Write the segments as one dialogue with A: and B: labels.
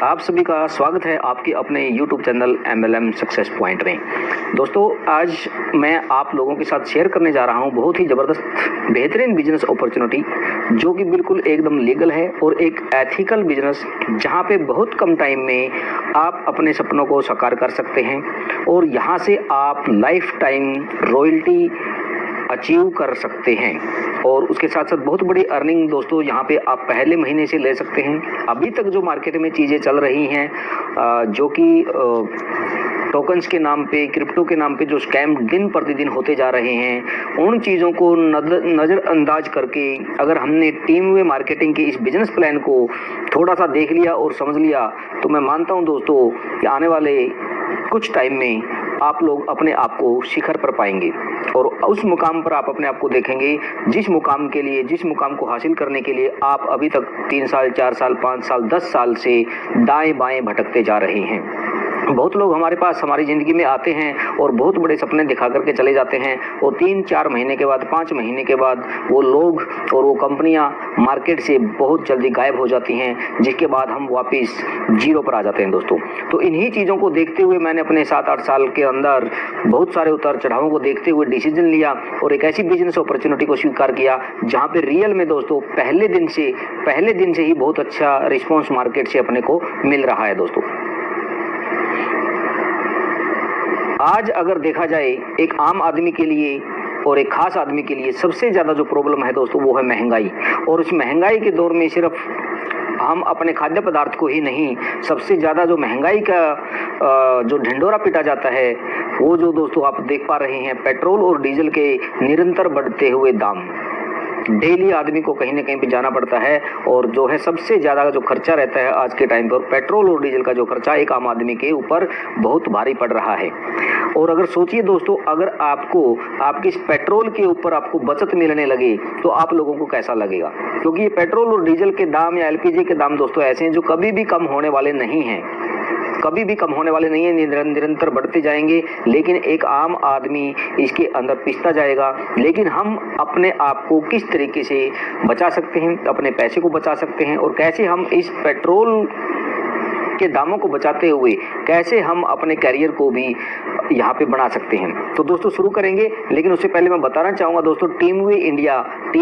A: आप सभी का स्वागत है आपके अपने YouTube channel MLM success point में। दोस्तों, आज मैं आप लोगों के साथ शेयर करने जा रहा हूं बहुत ही ज़बरदस्त बेहतरीन बिजनेस अपॉर्चुनिटी, जो कि बिल्कुल एकदम लीगल है और एक एथिकल बिजनेस, जहां पे बहुत कम टाइम में आप अपने सपनों को साकार कर सकते हैं और यहां से आप लाइफ टाइम रॉयल्टी अचीव कर सकते हैं। और उसके साथ साथ बहुत बड़ी अर्निंग दोस्तों यहाँ पे आप पहले महीने से ले सकते हैं। अभी तक जो मार्केट में चीज़ें चल रही हैं, जो कि टोकन्स के नाम पे, क्रिप्टो के नाम पे जो स्कैम दिन प्रतिदिन होते जा रहे हैं, उन चीज़ों को नज़रअंदाज करके अगर हमने टीम वे मार्केटिंग के इस बिजनेस प्लान को थोड़ा सा देख लिया और समझ लिया, तो मैं मानता हूँ दोस्तों कि आने वाले कुछ टाइम में आप लोग अपने आप को शिखर पर पाएंगे और उस मुकाम पर आप अपने आप को देखेंगे जिस मुकाम को हासिल करने के लिए आप अभी तक 3 साल, 4 साल, 5 साल, 10 साल से दाएं बाएं भटकते जा रहे हैं। बहुत लोग हमारे पास हमारी ज़िंदगी में आते हैं और बहुत बड़े सपने दिखा करके चले जाते हैं और 3-4 महीने के बाद, 5 महीने के बाद वो लोग और वो कंपनियां मार्केट से बहुत जल्दी गायब हो जाती हैं, जिसके बाद हम वापस जीरो पर आ जाते हैं दोस्तों। तो इन्हीं चीज़ों को देखते हुए मैंने अपने 7-8 साल के अंदर बहुत सारे उतार चढ़ावों को देखते हुए डिसीजन लिया और एक ऐसी बिजनेस अपॉर्चुनिटी को स्वीकार किया जहाँ पे रियल में दोस्तों पहले दिन से ही बहुत अच्छा रिस्पॉन्स मार्केट से अपने को मिल रहा है दोस्तों। आज अगर देखा जाए एक आम आदमी के लिए और एक खास आदमी के लिए सबसे ज़्यादा जो प्रॉब्लम है दोस्तों, वो है महंगाई। और उस महंगाई के दौर में सिर्फ हम अपने खाद्य पदार्थ को ही नहीं, सबसे ज़्यादा जो महंगाई का जो ढिंढोरा पीटा जाता है, वो जो दोस्तों आप देख पा रहे हैं, पेट्रोल और डीजल के निरंतर बढ़ते हुए दाम। डेली आदमी को कहीं ना कहीं पे जाना पड़ता है और जो है सबसे ज़्यादा जो खर्चा रहता है आज के टाइम पर, पेट्रोल और डीजल का जो खर्चा एक आम आदमी के ऊपर बहुत भारी पड़ रहा है। और अगर सोचिए दोस्तों, अगर आपको आपके इस पेट्रोल के ऊपर आपको बचत मिलने लगे तो आप लोगों को कैसा लगेगा? क्योंकि ये पेट्रोल और डीजल के दाम या LPG के दाम दोस्तों ऐसे हैं जो कभी भी कम होने वाले नहीं हैं, निरंतर बढ़ते जाएंगे। लेकिन एक आम आदमी इसके अंदर पिसता जाएगा। लेकिन हम अपने आप को किस तरीके से बचा सकते हैं, अपने पैसे को बचा सकते हैं और कैसे हम इस पेट्रोल के दामों को बचाते हुए कैसे हम अपने कैरियर को भी यहाँ पे बना सकते हैं। तो दोस्तों शुरू करेंगे, लेकिन उससे पहले मैं बताना चाहूँगा दोस्तों, टीम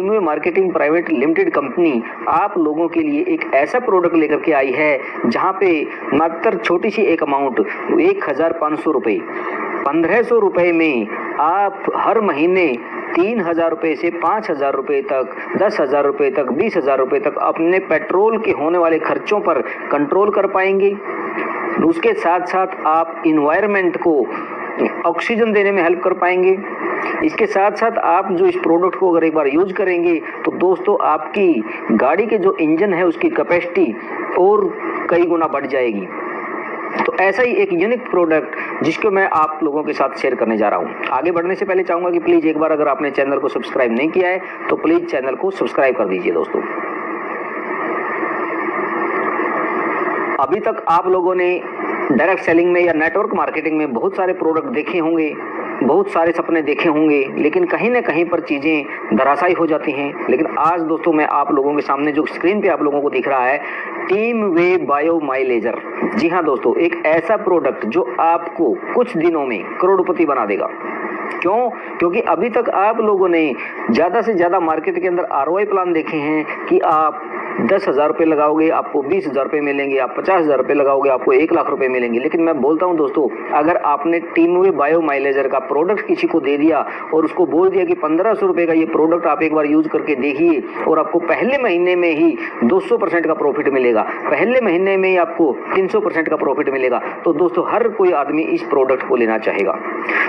A: वे मार्केटिंग प्राइवेट लिमिटेड कंपनी आप लोगों के लिए एक ऐसा प्रोडक्ट लेकर के आई है जहाँ पे मात्र छोटी सी एक अमाउंट 1500 रुपये, 1500 रुपये में आप हर महीने 3000 रुपये से 5000 रुपये तक, 10,000 रुपये तक, 20,000 रुपये तक अपने पेट्रोल के होने वाले खर्चों पर कंट्रोल कर पाएंगे। उसके साथ साथ आप इन्वायरमेंट को ऑक्सीजन देने में हेल्प कर पाएंगे। इसके साथ साथ आप जो इस प्रोडक्ट को अगर एक बार यूज करेंगे तो दोस्तों आपकी गाड़ी के जो इंजन है उसकी कैपेसिटी और कई गुना बढ़ जाएगी। तो ऐसा ही एक यूनिक प्रोडक्ट जिसको मैं आप लोगों के साथ शेयर करने जा रहा हूँ। आगे बढ़ने से पहले चाहूँगा कि प्लीज़ एक बार अगर आपने चैनल को सब्सक्राइब नहीं किया है तो प्लीज़ चैनल को सब्सक्राइब कर दीजिए दोस्तों। अभी तक आप लोगों ने डायरेक्ट सेलिंग में या नेटवर्क मार्केटिंग में बहुत सारे प्रोडक्ट देखे होंगे, बहुत सारे सपने देखे होंगे, लेकिन कहीं ना कहीं पर चीज़ें धराशायी हो जाती हैं। लेकिन आज दोस्तों मैं आप लोगों के सामने जो स्क्रीन पे आप लोगों को दिख रहा है, टीम वे बायो माइलेजर। जी हाँ दोस्तों, एक ऐसा प्रोडक्ट जो आपको कुछ दिनों में करोड़पति बना देगा। क्यों? क्योंकि अभी तक आप लोगों ने ज़्यादा से ज़्यादा मार्केट के अंदर ROI प्लान देखे हैं कि आप 10,000 रुपये लगाओगे आपको 20,000 रुपये मिलेंगे, आप 50,000 रुपये लगाओगे आपको 1,00,000 रुपये मिलेंगे। लेकिन मैं बोलता हूं दोस्तों, अगर आपने टीम वे बायो माइलेजर का प्रोडक्ट किसी को दे दिया और उसको बोल दिया कि 1500 रुपये का ये प्रोडक्ट आप एक बार यूज करके देखिए और आपको पहले महीने में ही 200% का प्रॉफिट मिलेगा, पहले महीने में ही आपको 300% का प्रॉफिट मिलेगा, तो दोस्तों हर कोई आदमी इस प्रोडक्ट को लेना चाहेगा।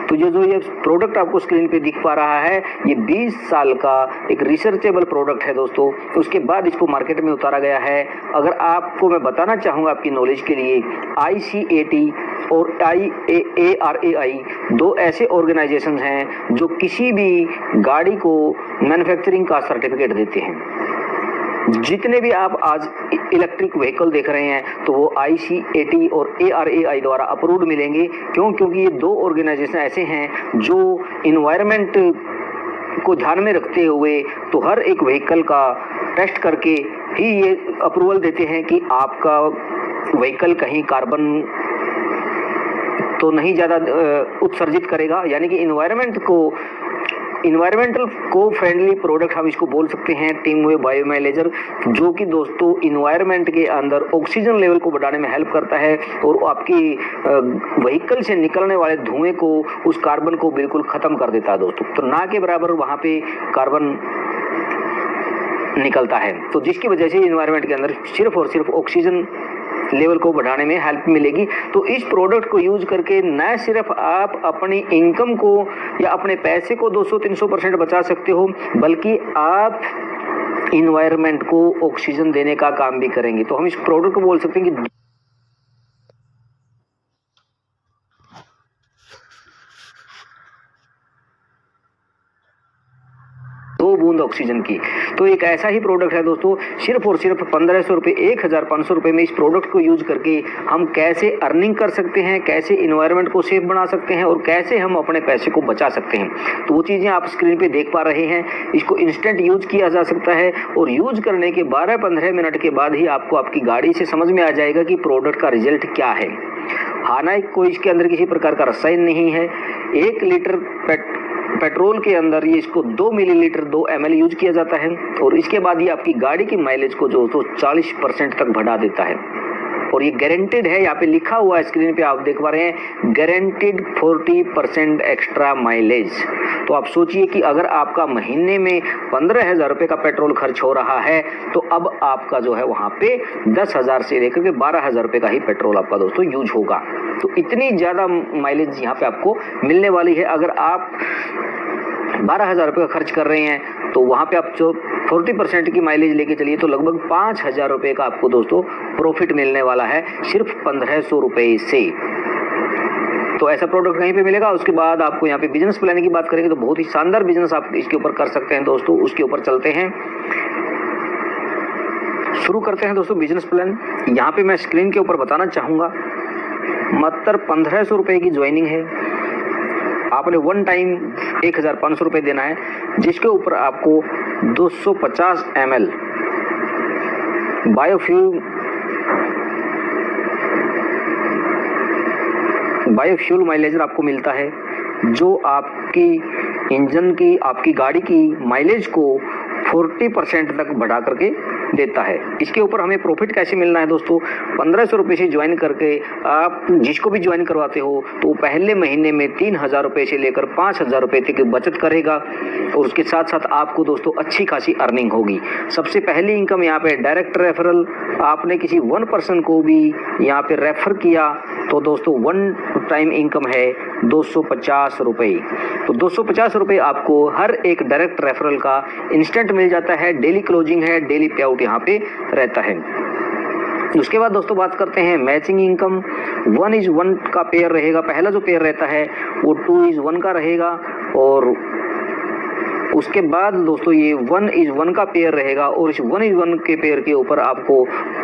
A: तो ये प्रोडक्ट आपको स्क्रीन पे दिख पा रहा है, ये 20 साल का एक रिसर्चेबल प्रोडक्ट है दोस्तों। उसके बाद इसको मार्केट में उतारा गया है। अगर आपको मैं बताना चाहूँगा आपकी नॉलेज के लिए, ICAT और IARAI 2 ऐसे ऑर्गेनाइजेशन हैं जो किसी भी गाड़ी को मैन्युफैक्चरिंग का सर्टिफिकेट देते हैं। जितने भी आप आज इलेक्ट्रिक व्हीकल देख रहे हैं तो वो ICAT और ARAI द्वारा अप्रूव्ड मिलेंगे। क्यों? क्योंकि ये 2 ऑर्गेनाइजेशन ऐसे हैं जो इन्वायरमेंट को ध्यान में रखते हुए तो हर एक व्हीकल का टेस्ट करके ही ये अप्रूवल देते हैं कि आपका व्हीकल कहीं कार्बन तो नहीं ज़्यादा उत्सर्जित करेगा, यानी कि इन्वायरमेंटल को फ्रेंडली प्रोडक्ट हम इसको बोल सकते हैं टीम वे बायोमाइलेजर, जो कि दोस्तों इन्वायरमेंट के अंदर ऑक्सीजन लेवल को बढ़ाने में हेल्प करता है और आपकी व्हीकल से निकलने वाले धुएं को, उस कार्बन को बिल्कुल खत्म कर देता है दोस्तों। तो ना के बराबर वहाँ पे कार्बन निकलता है, तो जिसकी वजह से इन्वायरमेंट के अंदर सिर्फ और सिर्फ ऑक्सीजन लेवल को बढ़ाने में हेल्प मिलेगी। तो इस प्रोडक्ट को यूज करके न सिर्फ आप अपनी इनकम को या अपने पैसे को 200-300% बचा सकते हो, बल्कि आप इन्वायरमेंट को ऑक्सीजन देने का काम भी करेंगे। तो हम इस प्रोडक्ट को बोल सकते हैं कि बूंद ऑक्सीजन की। तो एक ऐसा ही प्रोडक्ट है दोस्तों, सिर्फ और सिर्फ 1500 रुपये, 1500 रुपये में इस प्रोडक्ट को यूज करके हम कैसे अर्निंग कर सकते हैं, कैसे इन्वायरमेंट को सेफ बना सकते हैं और कैसे हम अपने पैसे को बचा सकते हैं। तो वो चीज़ें आप स्क्रीन पे देख पा रहे हैं। इसको इंस्टेंट यूज किया जा सकता है और यूज करने के 12-15 मिनट के बाद ही आपको आपकी गाड़ी से समझ में आ जाएगा कि प्रोडक्ट का रिजल्ट क्या है। हालांकि कोई इसके अंदर किसी प्रकार का रसायन नहीं है। 1 लीटर पेट्रोल के अंदर ये इसको 2 मिलीलीटर 2 ml यूज किया जाता है और इसके बाद ये आपकी गाड़ी की माइलेज को जो तो 40% तक बढ़ा देता है और ये गारंटेड है। यहाँ पे लिखा हुआ है स्क्रीन पे आप देख पा रहे हैं, गारंटेड 40% एक्स्ट्रा माइलेज। तो आप सोचिए कि अगर आपका महीने में 15,000 रुपये का पेट्रोल खर्च हो रहा है, तो अब आपका जो है वहाँ पे 10,000 से लेकर के 12,000 रुपये का ही पेट्रोल आपका दोस्तों यूज होगा। तो इतनी ज़्यादा माइलेज यहाँ पे आपको मिलने वाली है। अगर आप 12,000 रुपये का खर्च कर रहे हैं तो वहाँ पे आप जो 40% की माइलेज लेके चलिए तो लगभग 5,000 रुपये का आपको दोस्तों प्रॉफिट मिलने वाला है सिर्फ 1500 रुपये से। तो ऐसा प्रोडक्ट कहीं पे मिलेगा। उसके बाद आपको यहाँ पे बिजनेस प्लान की बात करेंगे तो बहुत ही शानदार बिजनेस आप इसके ऊपर कर सकते हैं दोस्तों। उसके ऊपर चलते हैं, शुरू करते हैं दोस्तों बिजनेस प्लान। यहाँ पे मैं स्क्रीन के ऊपर बताना चाहूँगा, मात्र 1500 रुपये की ज्वाइनिंग है। आपने वन टाइम 1500 रुपये देना है, जिसके ऊपर आपको 250 ml बायोफ्यूल माइलेजर आपको मिलता है, जो आपकी इंजन की, आपकी गाड़ी की माइलेज को 40% तक बढ़ा करके देता है। इसके ऊपर हमें प्रॉफिट कैसे मिलना है दोस्तों, 1500 रुपये से ज्वाइन करके आप जिसको भी ज्वाइन करवाते हो तो पहले महीने में 3,000 रुपये से लेकर 5,000 रुपये तक की बचत करेगा और उसके साथ साथ आपको दोस्तों अच्छी खासी अर्निंग होगी। सबसे पहली इनकम यहाँ पे डायरेक्ट रेफरल, आपने किसी 1 पर्सन को भी यहाँ पे रेफर किया तो दोस्तों 1 टाइम इनकम है 250 रुपये। तो 250 रुपये आपको हर एक डायरेक्ट रेफरल का इंस्टेंट मिल जाता है। डेली क्लोजिंग है, डेली पे आउट यहाँ पे रहता है। उसके बाद दोस्तों बात करते हैं मैचिंग इनकम। 1:1 का पेयर रहेगा। पहला जो पेयर रहता है वो 2:1 का रहेगा और उसके बाद दोस्तों ये 1:1 का पेयर रहेगा और इस 1:1 के पेयर के ऊपर आपको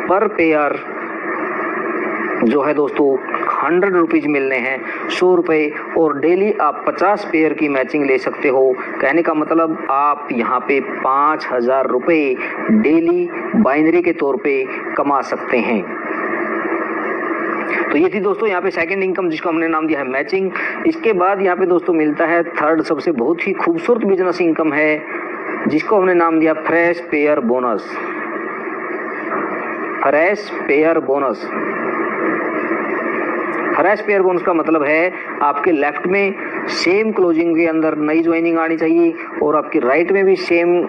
A: पर पेयर जो है दोस्तों 100 रुपीज मिलने हैं, 100 रुपये, और डेली आप 50 पेयर की मैचिंग ले सकते हो। कहने का मतलब आप यहाँ पे 5,000 रुपये डेली बाइनरी के तौर पे कमा सकते हैं। तो ये थी दोस्तों यहाँ पे सेकंड इनकम, जिसको हमने नाम दिया है मैचिंग। इसके बाद यहाँ पे दोस्तों मिलता है थर्ड सबसे बहुत ही खूबसूरत बिजनेस इनकम है, जिसको हमने नाम दिया fresh pair bonus. Fresh pair bonus, fresh pair bonus का मतलब है आपके लेफ्ट में सेम क्लोजिंग के अंदर नई ज्वाइनिंग आनी चाहिए और आपके राइट में भी सेम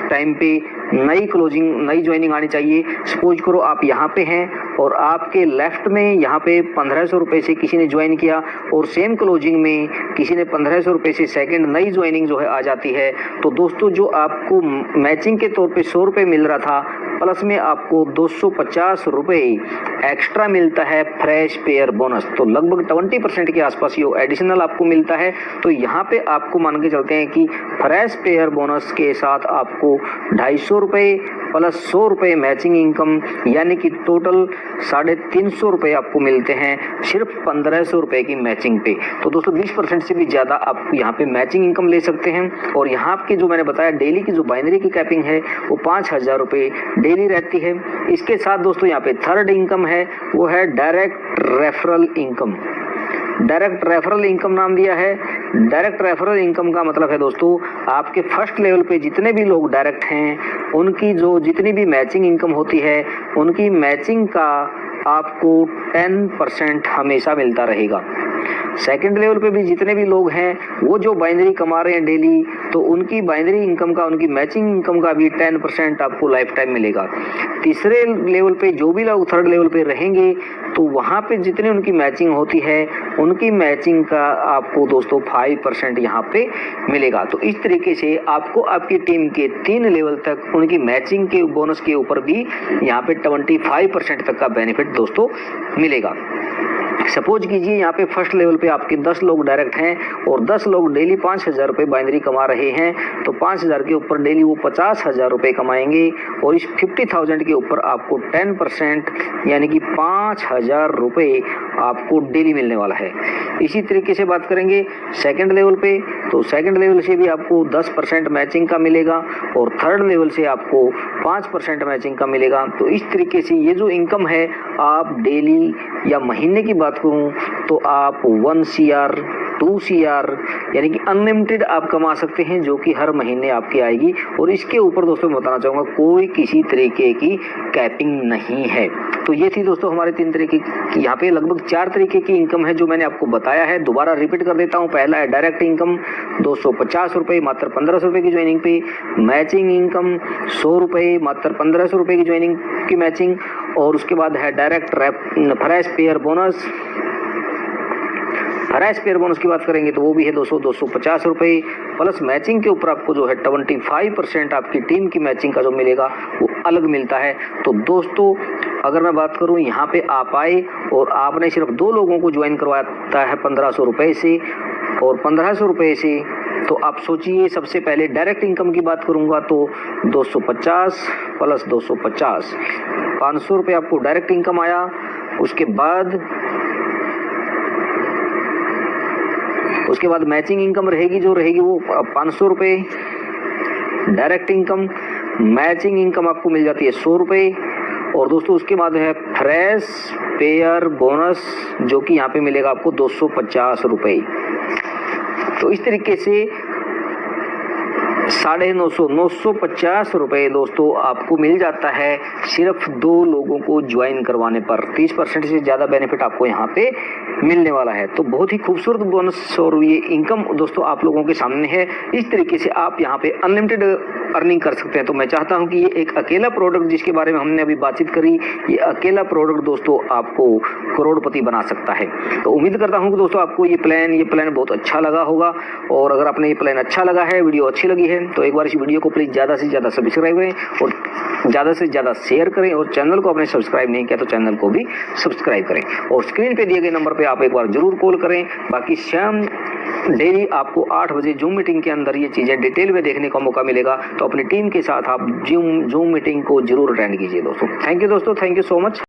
A: टाइम पे नई क्लोजिंग, नई ज्वाइनिंग आनी चाहिए। सपोज करो आप यहाँ पे हैं और आपके लेफ्ट में यहाँ पे 1500 रुपये से किसी ने ज्वाइन किया और सेम क्लोजिंग में किसी ने 1500 रुपये से सेकंड नई ज्वाइनिंग जो है आ जाती है, तो दोस्तों जो आपको मैचिंग के तौर पे 100 रुपये मिल रहा था, प्लस में आपको 250 रुपये एक्स्ट्रा मिलता है फ्रेश पेयर बोनस। तो लगभग 20% के आसपास ये एडिशनल आपको मिलता है। तो यहाँ पे आपको मान के चलते हैं कि फ्रेश पेयर बोनस के साथ आपको 250 रुपये प्लस 100 रुपये मैचिंग इनकम, यानी कि टोटल 350 रुपये आपको मिलते हैं सिर्फ 1500 रुपये की मैचिंग पे। तो दोस्तों 20% से भी ज़्यादा आप यहाँ पे मैचिंग इनकम ले सकते हैं। और यहाँ की जो मैंने बताया डेली की जो बाइनरी की कैपिंग है वो 5,000 रुपये डेली रहती है। इसके साथ दोस्तों यहाँ पे थर्ड इनकम है, वो है direct referral income. Direct referral income नाम दिया है। डायरेक्ट रेफरल इनकम का मतलब है दोस्तों, आपके फर्स्ट लेवल पे जितने भी लोग डायरेक्ट हैं उनकी जो जितनी भी मैचिंग इनकम होती है, उनकी मैचिंग का आपको 10% हमेशा मिलता रहेगा। सेकंड लेवल पे भी जितने भी लोग हैं वो जो बाइनरी कमा रहे हैं डेली, तो उनकी बाइनरी इनकम का, उनकी मैचिंग इनकम का भी 10% आपको लाइफ टाइम मिलेगा। तीसरे लेवल पे जो भी लोग थर्ड लेवल पे रहेंगे तो वहाँ पे जितनी उनकी मैचिंग होती है उनकी मैचिंग का आपको दोस्तों 5% यहाँ पे मिलेगा। तो इस तरीके से आपको आपकी टीम के 3 लेवल तक उनकी मैचिंग के बोनस के ऊपर भी यहाँ पे 25% तक का बेनिफिट दोस्तों मिलेगा। सपोज कीजिए यहाँ पे फर्स्ट लेवल पे आपके 10 लोग डायरेक्ट हैं और 10 लोग डेली 5,000 रुपये बाइनरी कमा रहे हैं, तो 5,000 के ऊपर डेली वो 50,000 रुपये कमाएंगे और इस 50,000 के ऊपर आपको 10% यानी कि 5,000 रुपये आपको डेली मिलने वाला है। इसी तरीके से बात करेंगे सेकंड लेवल पे, तो सेकंड लेवल से भी आपको 10% मैचिंग का मिलेगा और थर्ड लेवल से आपको 5% मैचिंग का मिलेगा। तो इस तरीके से ये जो इनकम है, आप डेली या महीने की बात करूं तो आप 1 CR 2 CR यानी कि अनलिमिटेड आप कमा सकते हैं, जो कि हर महीने आपकी आएगी। और इसके ऊपर दोस्तों मैं बताना चाहूँगा कोई किसी तरीके की कैपिंग नहीं है। तो ये थी दोस्तों हमारे 3 तरीके की, यहाँ पे लगभग 4 तरीके की इनकम है जो मैंने आपको बताया है। दोबारा रिपीट कर देता हूँ। पहला है डायरेक्ट इनकम 250 रुपये मात्र 1500 रुपये की ज्वाइनिंग पे, मैचिंग इनकम 100 रुपये मात्र 1500 रुपये की ज्वाइनिंग की मैचिंग, और उसके बाद है direct fresh pair bonus. Fresh pair bonus की बात करेंगे तो वो भी है 250 रुपये प्लस मैचिंग के ऊपर आपको जो है 25% आपकी टीम की मैचिंग का जो मिलेगा वो अलग मिलता है। तो दोस्तों अगर मैं बात करूं, यहाँ पे आप आए और आपने सिर्फ 2 लोगों को ज्वाइन करवाता है 1500 रुपये से, और 1500 रुपये से तो आप सोचिए, सबसे पहले डायरेक्ट इनकम की बात करूंगा तो 250 प्लस 250 500 रुपये आपको डायरेक्ट इनकम आया। उसके बाद मैचिंग इनकम रहेगी जो रहेगी वो 500 रुपये, डायरेक्ट इनकम मैचिंग इनकम आपको मिल जाती है 100 रुपये, और दोस्तों उसके बाद है फ्रेश पेयर बोनस जो कि यहाँ पे मिलेगा आपको 250 रुपये। तो इस तरीके से 950 रुपये दोस्तों आपको मिल जाता है सिर्फ 2 लोगों को ज्वाइन करवाने पर। 30% से ज़्यादा बेनिफिट आपको यहाँ पे मिलने वाला है। तो बहुत ही खूबसूरत बोनस और ये इनकम दोस्तों आप लोगों के सामने है। इस तरीके से आप यहाँ पे अनलिमिटेड अर्निंग कर सकते हैं। तो मैं चाहता हूँ कि ये एक अकेला प्रोडक्ट जिसके बारे में हमने अभी बातचीत करी, ये अकेला प्रोडक्ट दोस्तों आपको करोड़पति बना सकता है। तो उम्मीद करता हूँ कि दोस्तों आपको ये प्लान बहुत अच्छा लगा होगा, और अगर आपने ये प्लान अच्छा लगा है, वीडियो अच्छी लगी है, तो एक बार इस वीडियो को प्लीज़ ज़्यादा से ज़्यादा सब्सक्राइब करें और ज़्यादा से ज़्यादा शेयर करें, और चैनल को आपने सब्सक्राइब नहीं किया तो चैनल को भी सब्सक्राइब करें, और स्क्रीन पे दिए गए नंबर पे आप एक बार जरूर कॉल करें। बाकी शाम डेली आपको 8 बजे जूम मीटिंग के अंदर ये चीज़ें डिटेल में देखने का मौका मिलेगा। तो अपनी टीम के साथ आप जूम मीटिंग को जरूर अटेंड कीजिए दोस्तों। थैंक यू दोस्तों, थैंक यू सो मच।